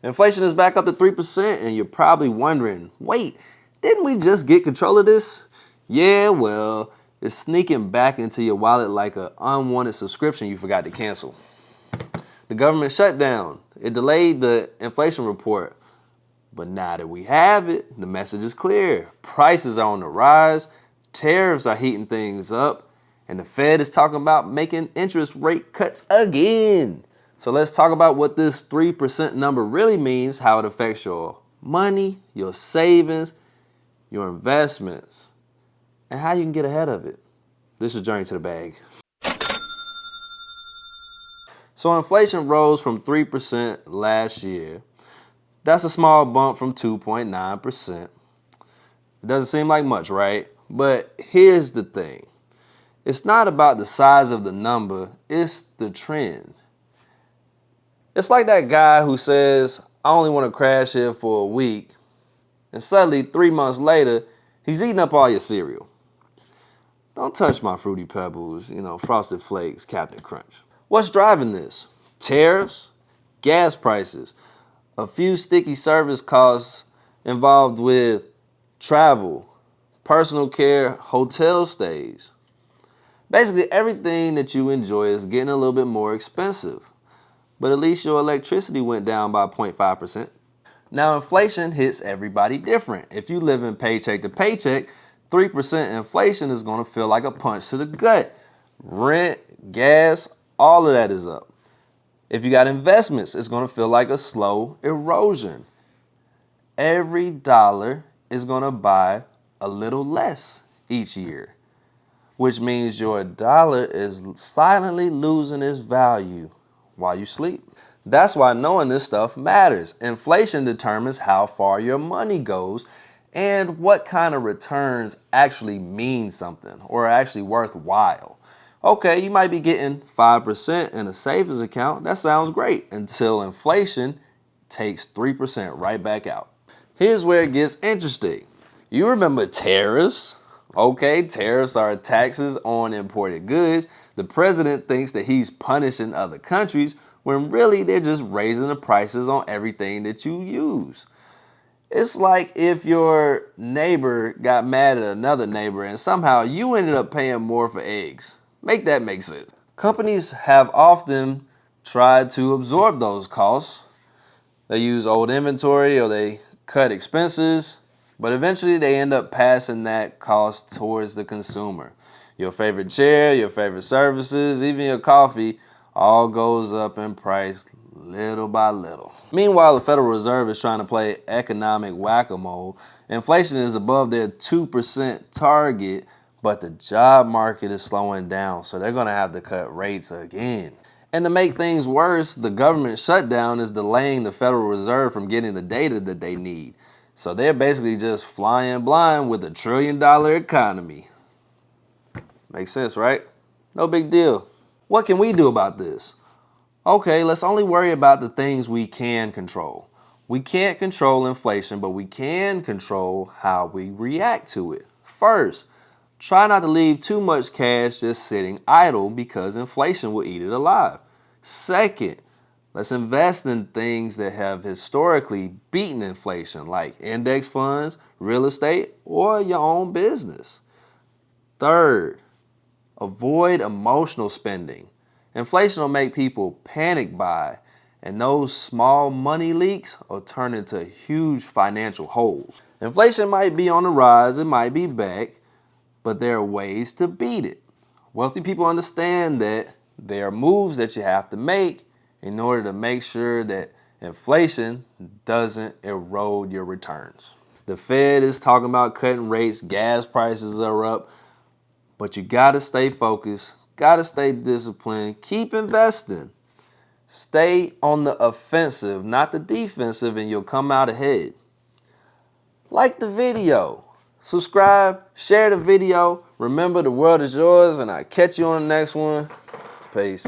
Inflation is back up to 3%, and you're probably wondering, wait, didn't we just get control of this? Yeah, well, it's sneaking back into your wallet like an unwanted subscription you forgot to cancel. The government shutdown. It delayed the inflation report. But now that we have it, the message is clear. Prices are on the rise, tariffs are heating things up, and the Fed is talking about making interest rate cuts again. So let's talk about what this 3% number really means, how it affects your money, your savings, your investments, and how you can get ahead of it. This is Journey to the Bag. So inflation rose from 3% last year. That's a small bump from 2.9%. It doesn't seem like much, right? But here's the thing. It's not about the size of the number, it's the trend. It's like that guy who says, I only want to crash here for a week, and suddenly 3 months later, he's eating up all your cereal. Don't touch my Fruity Pebbles, Frosted Flakes, Captain Crunch. What's driving this? Tariffs, gas prices, a few sticky service costs involved with travel, personal care, hotel stays. Basically, everything that you enjoy is getting a little bit more expensive. But at least your electricity went down by 0.5%. Now, inflation hits everybody different. If you live in paycheck to paycheck, 3% inflation is going to feel like a punch to the gut. Rent, gas, all of that is up. If you got investments, it's going to feel like a slow erosion. Every dollar is going to buy a little less each year, which means your dollar is silently losing its value while you sleep. That's why knowing this stuff matters. Inflation determines how far your money goes and what kind of returns actually mean something or are actually worthwhile. Okay, you might be getting 5% in a savings account. That sounds great until inflation takes 3% right back out. Here's where it gets interesting. You remember tariffs? Okay, tariffs are taxes on imported goods. The president thinks that he's punishing other countries when really they're just raising the prices on everything that you use. It's like if your neighbor got mad at another neighbor and somehow you ended up paying more for eggs. Make that make sense. Companies have often tried to absorb those costs. They use old inventory or they cut expenses, but eventually they end up passing that cost towards the consumer. Your favorite chair, your favorite services, even your coffee, all goes up in price little by little. Meanwhile, the Federal Reserve is trying to play economic whack-a-mole. Inflation is above their 2% target, but the job market is slowing down, so they're going to have to cut rates again. And to make things worse, the government shutdown is delaying the Federal Reserve from getting the data that they need. So they're basically just flying blind with $1 trillion economy. Makes sense, right? No big deal. What can we do about this? Okay, let's only worry about the things we can control. We can't control inflation, but we can control how we react to it. First, try not to leave too much cash just sitting idle because inflation will eat it alive. Second, let's invest in things that have historically beaten inflation, like index funds, real estate, or your own business. Third, avoid emotional spending. Inflation will make people panic buy, and those small money leaks will turn into huge financial holes. Inflation might be on the rise, it might be back, but there are ways to beat it. Wealthy people understand that there are moves that you have to make in order to make sure that inflation doesn't erode your returns. The Fed is talking about cutting rates, gas prices are up, but you gotta stay focused, gotta stay disciplined, keep investing. Stay on the offensive, not the defensive, and you'll come out ahead. Like the video. Subscribe, share the video. Remember, the world is yours, and I'll catch you on the next one. Peace.